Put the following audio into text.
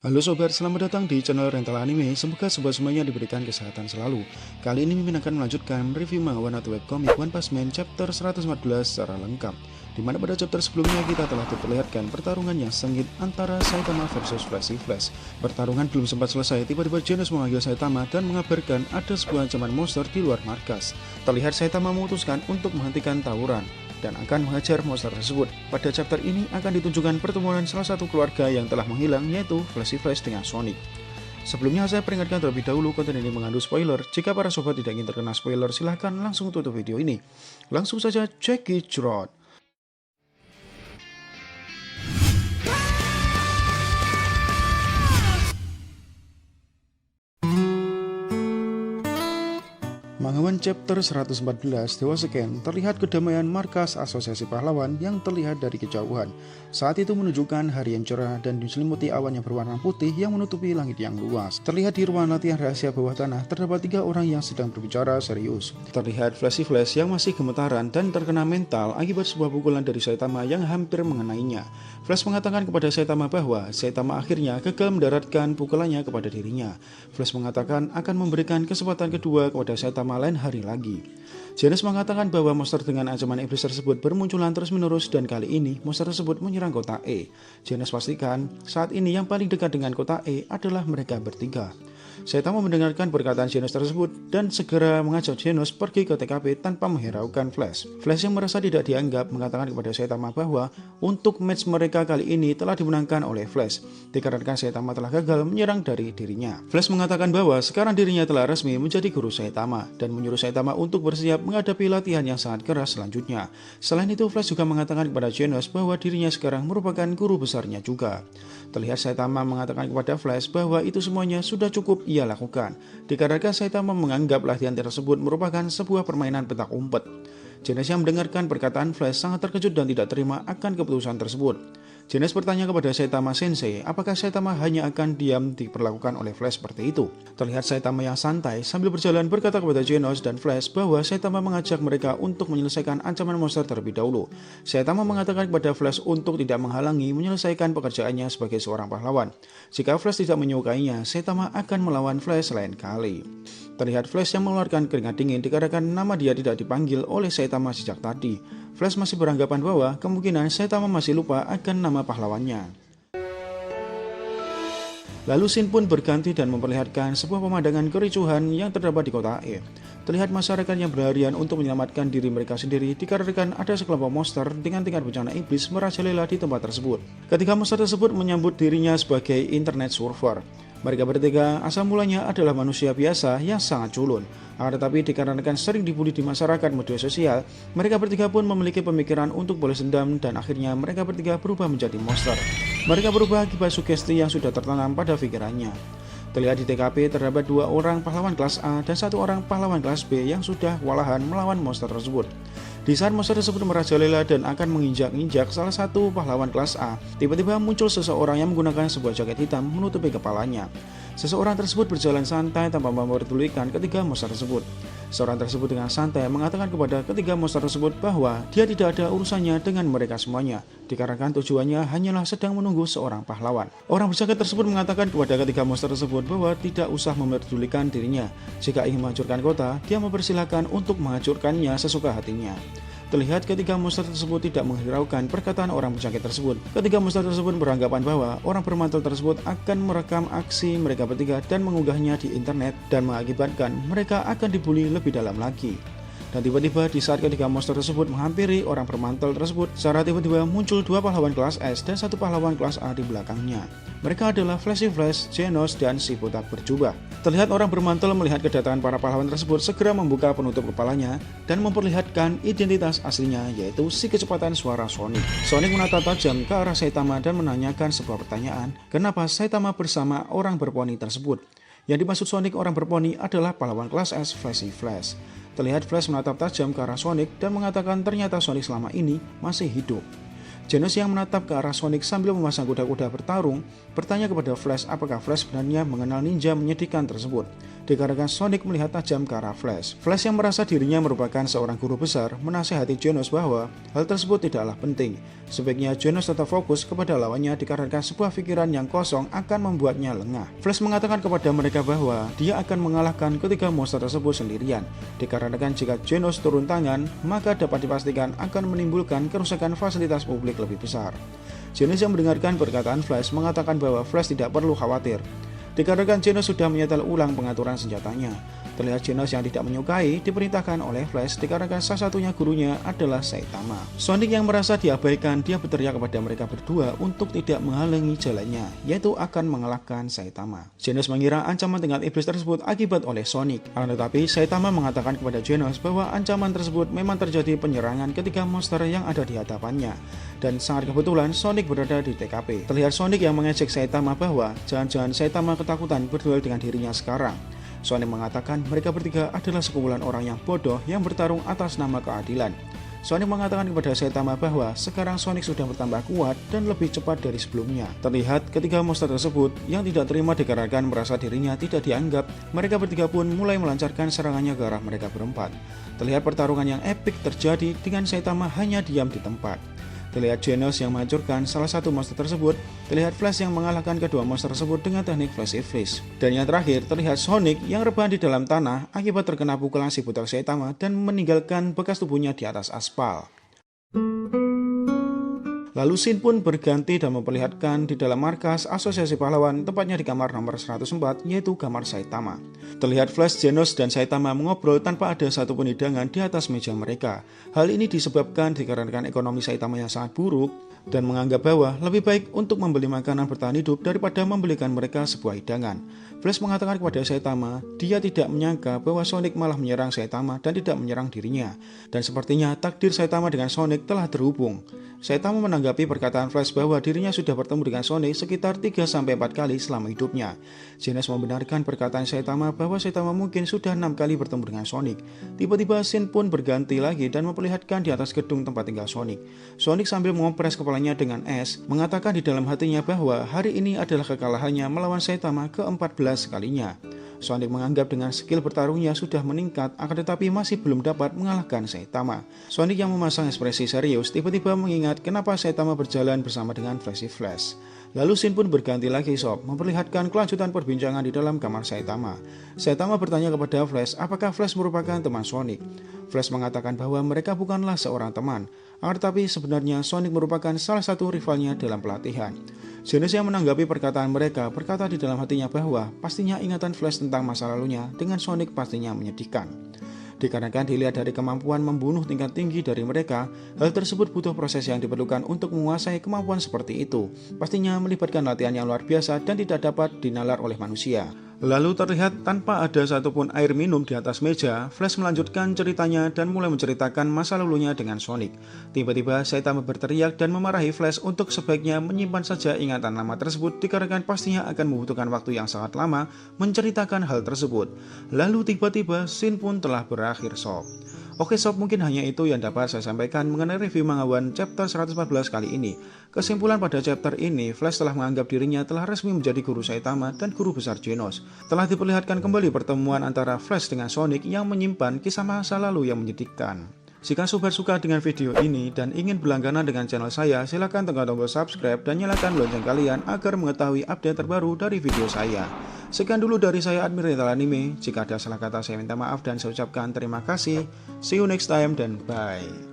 Halo sobat, selamat datang di channel Rental Anime. Semoga sobat semuanya diberikan kesehatan selalu. Kali ini Mimin akan melanjutkan review manga atau webcomic One Punch Man chapter 114 secara lengkap. Dimana pada chapter sebelumnya kita telah diperlihatkan pertarungan yang sengit antara Saitama versus Flashy Flash. Pertarungan belum sempat selesai, tiba-tiba Genos memanggil Saitama dan mengabarkan ada sebuah ancaman monster di luar markas. Terlihat Saitama memutuskan untuk menghentikan tawuran dan akan menghajar monster tersebut. Pada chapter ini akan ditunjukkan pertemuan salah satu keluarga yang telah menghilang, yaitu Flashy Flash dengan Sonic. Sebelumnya saya peringatkan terlebih dahulu, konten ini mengandung spoiler. Jika para sobat tidak ingin terkena spoiler, silahkan langsung tutup video ini. Langsung saja check it out. Mangawan chapter 114 Dewa Seken, terlihat kedamaian markas asosiasi pahlawan yang terlihat dari kejauhan. Saat itu menunjukkan hari yang cerah dan diselimuti awan yang berwarna putih yang menutupi langit yang luas. Terlihat di ruang latihan rahasia bawah tanah terdapat 3 orang yang sedang berbicara serius. Terlihat Flashy Flash yang masih gemetaran dan terkena mental akibat sebuah pukulan dari Saitama yang hampir mengenainya. Flash mengatakan kepada Saitama bahwa Saitama akhirnya gagal mendaratkan pukulannya kepada dirinya. Flash mengatakan akan memberikan kesempatan kedua kepada Saitama lain hari lagi. Genos mengatakan bahwa monster dengan ancaman iblis tersebut bermunculan terus-menerus dan kali ini monster tersebut menyerang kota E. Genos pastikan saat ini yang paling dekat dengan kota E adalah mereka bertiga. Saitama mendengarkan perkataan Genos tersebut dan segera mengajak Genos pergi ke TKP tanpa menghiraukan Flash. Flash yang merasa tidak dianggap mengatakan kepada Saitama bahwa untuk match mereka kali ini telah dimenangkan oleh Flash dikarenakan Saitama telah gagal menyerang dari dirinya. Flash mengatakan bahwa sekarang dirinya telah resmi menjadi guru Saitama dan menyuruh Saitama untuk bersiap menghadapi latihan yang sangat keras selanjutnya. Selain itu, Flash juga mengatakan kepada Genos bahwa dirinya sekarang merupakan guru besarnya juga. Terlihat Saitama mengatakan kepada Flash bahwa itu semuanya sudah cukup ia lakukan, dikarenakan Saitama menganggap latihan tersebut merupakan sebuah permainan petak umpet. Genos yang mendengarkan perkataan Flash sangat terkejut dan tidak terima akan keputusan tersebut. Genos bertanya kepada Saitama Sensei, apakah Saitama hanya akan diam diperlakukan oleh Flash seperti itu? Terlihat Saitama yang santai sambil berjalan berkata kepada Genos dan Flash bahwa Saitama mengajak mereka untuk menyelesaikan ancaman monster terlebih dahulu. Saitama mengatakan kepada Flash untuk tidak menghalangi menyelesaikan pekerjaannya sebagai seorang pahlawan. Jika Flash tidak menyukainya, Saitama akan melawan Flash lain kali. Terlihat Flash yang mengeluarkan keringat dingin dikarenakan nama dia tidak dipanggil oleh Saitama sejak tadi. Flash masih beranggapan bahwa kemungkinan Saitama masih lupa akan nama pahlawannya. Lalu scene pun berganti dan memperlihatkan sebuah pemandangan kericuhan yang terdapat di kota E. Terlihat masyarakat yang berlarian untuk menyelamatkan diri mereka sendiri dikarenakan ada sekelompok monster dengan tingkat bencana iblis merajalela di tempat tersebut. Ketika monster tersebut menyambut dirinya sebagai internet server. Mereka bertiga asal mulanya adalah manusia biasa yang sangat culun. Akan tetapi dikarenakan sering dibully di masyarakat media sosial, mereka bertiga pun memiliki pemikiran untuk balas dendam dan akhirnya mereka bertiga berubah menjadi monster. Mereka berubah akibat sugesti yang sudah tertanam pada pikirannya. Terlihat di TKP terdapat 2 orang pahlawan kelas A dan 1 orang pahlawan kelas B yang sudah kewalahan melawan monster tersebut. Di saat monster tersebut merajalela dan akan menginjak-injak salah satu pahlawan kelas A, tiba-tiba muncul seseorang yang menggunakan sebuah jaket hitam menutupi kepalanya. Seseorang tersebut berjalan santai tanpa memperdulikan ketiga monster tersebut. Seorang tersebut dengan santai mengatakan kepada ketiga monster tersebut bahwa dia tidak ada urusannya dengan mereka semuanya, dikarenakan tujuannya hanyalah sedang menunggu seorang pahlawan. Orang berjaket tersebut mengatakan kepada ketiga monster tersebut bahwa tidak usah memperdulikan dirinya. Jika ingin menghancurkan kota, dia mempersilahkan untuk menghancurkannya sesuka hatinya. Terlihat ketika monster tersebut tidak menghiraukan perkataan orang berjaket tersebut. Ketiga monster tersebut beranggapan bahwa orang bermantel tersebut akan merekam aksi mereka bertiga dan mengunggahnya di internet dan mengakibatkan mereka akan dibully lebih dalam lagi. Dan tiba-tiba di saat ketiga monster tersebut menghampiri orang bermantel tersebut, secara tiba-tiba muncul 2 pahlawan kelas S dan 1 pahlawan kelas A di belakangnya. Mereka adalah Flashy Flash, Genos, dan si botak berjubah. Terlihat orang bermantel melihat kedatangan para pahlawan tersebut segera membuka penutup kepalanya dan memperlihatkan identitas aslinya, yaitu si kecepatan suara Sonic. Sonic menatap tajam ke arah Saitama dan menanyakan sebuah pertanyaan, kenapa Saitama bersama orang berponi tersebut? Yang dimaksud Sonic orang berponi adalah pahlawan kelas S Flashy Flash. Terlihat Flash menatap tajam ke arah Sonic dan mengatakan ternyata Sonic selama ini masih hidup. Genos yang menatap ke arah Sonic sambil memasang kuda-kuda bertarung bertanya kepada Flash apakah Flash sebenarnya mengenal ninja menyedihkan tersebut. dikarenakan Sonic melihat tajam ke arah Flash. Flash yang merasa dirinya merupakan seorang guru besar menasihati Genos bahwa hal tersebut tidaklah penting. Sebaiknya Genos tetap fokus kepada lawannya dikarenakan sebuah pikiran yang kosong akan membuatnya lengah. Flash mengatakan kepada mereka bahwa dia akan mengalahkan ketiga monster tersebut sendirian, dikarenakan jika Genos turun tangan, maka dapat dipastikan akan menimbulkan kerusakan fasilitas publik lebih besar. Genos yang mendengarkan perkataan Flash mengatakan bahwa Flash tidak perlu khawatir, dikarenakan Genos sudah menyetel ulang pengaturan senjatanya. Terlihat Genos yang tidak menyukai diperintahkan oleh Flash dikarenakan salah satunya gurunya adalah Saitama. Sonic yang merasa diabaikan, dia berteriak kepada mereka berdua untuk tidak menghalangi jalannya, yaitu akan mengalahkan Saitama. Genos mengira ancaman tingkat iblis tersebut akibat oleh Sonic. Akan tetapi Saitama mengatakan kepada Genos bahwa ancaman tersebut memang terjadi penyerangan ketiga monster yang ada di hadapannya. Dan sangat kebetulan Sonic berada di TKP. Terlihat Sonic yang mengejek Saitama bahwa jangan-jangan Saitama ketakutan berduel dengan dirinya sekarang. Sonic mengatakan mereka bertiga adalah sekumpulan orang yang bodoh yang bertarung atas nama keadilan. Sonic mengatakan kepada Saitama bahwa sekarang Sonic sudah bertambah kuat dan lebih cepat dari sebelumnya. Terlihat ketiga monster tersebut yang tidak terima dikarenakan merasa dirinya tidak dianggap, mereka bertiga pun mulai melancarkan serangannya ke arah mereka berempat. Terlihat pertarungan yang epik terjadi dengan Saitama hanya diam di tempat. Terlihat Genos yang menghancurkan salah satu monster tersebut, terlihat Flash yang mengalahkan kedua monster tersebut dengan teknik Flash Freeze. Dan yang terakhir, terlihat Sonic yang rebahan di dalam tanah akibat terkena pukulan si buta Saitama dan meninggalkan bekas tubuhnya di atas aspal. Lalu scene pun berganti dan memperlihatkan di dalam markas Asosiasi Pahlawan, tepatnya di kamar nomor 104, yaitu kamar Saitama. Terlihat Flash, Genos, dan Saitama mengobrol tanpa ada satupun hidangan di atas meja mereka. Hal ini disebabkan dikarenakan ekonomi Saitama yang sangat buruk dan menganggap bahwa lebih baik untuk membeli makanan bertahan hidup daripada membelikan mereka sebuah hidangan. Flash mengatakan kepada Saitama, dia tidak menyangka bahwa Sonic malah menyerang Saitama dan tidak menyerang dirinya. Dan sepertinya takdir Saitama dengan Sonic telah terhubung. Saitama menanggapi perkataan Flash bahwa dirinya sudah bertemu dengan Sonic sekitar 3-4 kali selama hidupnya. Genos membenarkan perkataan Saitama bahwa Saitama mungkin sudah 6 kali bertemu dengan Sonic. Tiba-tiba scene pun berganti lagi dan memperlihatkan di atas gedung tempat tinggal Sonic. Sonic sambil mengompres kepalanya dengan es, mengatakan di dalam hatinya bahwa hari ini adalah kekalahannya melawan Saitama ke-14 kalinya. Sonic menganggap dengan skill bertarungnya sudah meningkat, akan tetapi masih belum dapat mengalahkan Saitama. Sonic yang memasang ekspresi serius tiba-tiba mengingat kenapa Saitama berjalan bersama dengan Flash. Lalu scene pun berganti lagi sob, memperlihatkan kelanjutan perbincangan di dalam kamar Saitama. Saitama bertanya kepada Flash apakah Flash merupakan teman Sonic. Flash mengatakan bahwa mereka bukanlah seorang teman, akan tetapi sebenarnya Sonic merupakan salah satu rivalnya dalam pelatihan. Genos yang menanggapi perkataan mereka berkata di dalam hatinya bahwa pastinya ingatan Flash tentang masa lalunya dengan Sonic pastinya menyedihkan. Dikarenakan dilihat dari kemampuan membunuh tingkat tinggi dari mereka, hal tersebut butuh proses yang diperlukan untuk menguasai kemampuan seperti itu. Pastinya melibatkan latihan yang luar biasa dan tidak dapat dinalar oleh manusia. Lalu terlihat tanpa ada satupun air minum di atas meja, Flash melanjutkan ceritanya dan mulai menceritakan masa lalunya dengan Sonic. Tiba-tiba Saitama berteriak dan memarahi Flash untuk sebaiknya menyimpan saja ingatan lama tersebut dikarenakan pastinya akan membutuhkan waktu yang sangat lama menceritakan hal tersebut. Lalu tiba-tiba scene pun telah berakhir sob. Oke sob, mungkin hanya itu yang dapat saya sampaikan mengenai review Manga One chapter 114 kali ini. Kesimpulan pada chapter ini, Flash telah menganggap dirinya telah resmi menjadi guru Saitama dan guru besar Genos. Telah diperlihatkan kembali pertemuan antara Flash dengan Sonic yang menyimpan kisah masa lalu yang menyedihkan. Jika sobat suka dengan video ini dan ingin berlangganan dengan channel saya, silahkan tekan tombol subscribe dan nyalakan lonceng kalian agar mengetahui update terbaru dari video saya. Sekian dulu dari saya Admir Rental Anime. Jika ada salah kata saya minta maaf dan saya ucapkan terima kasih. See you next time dan bye.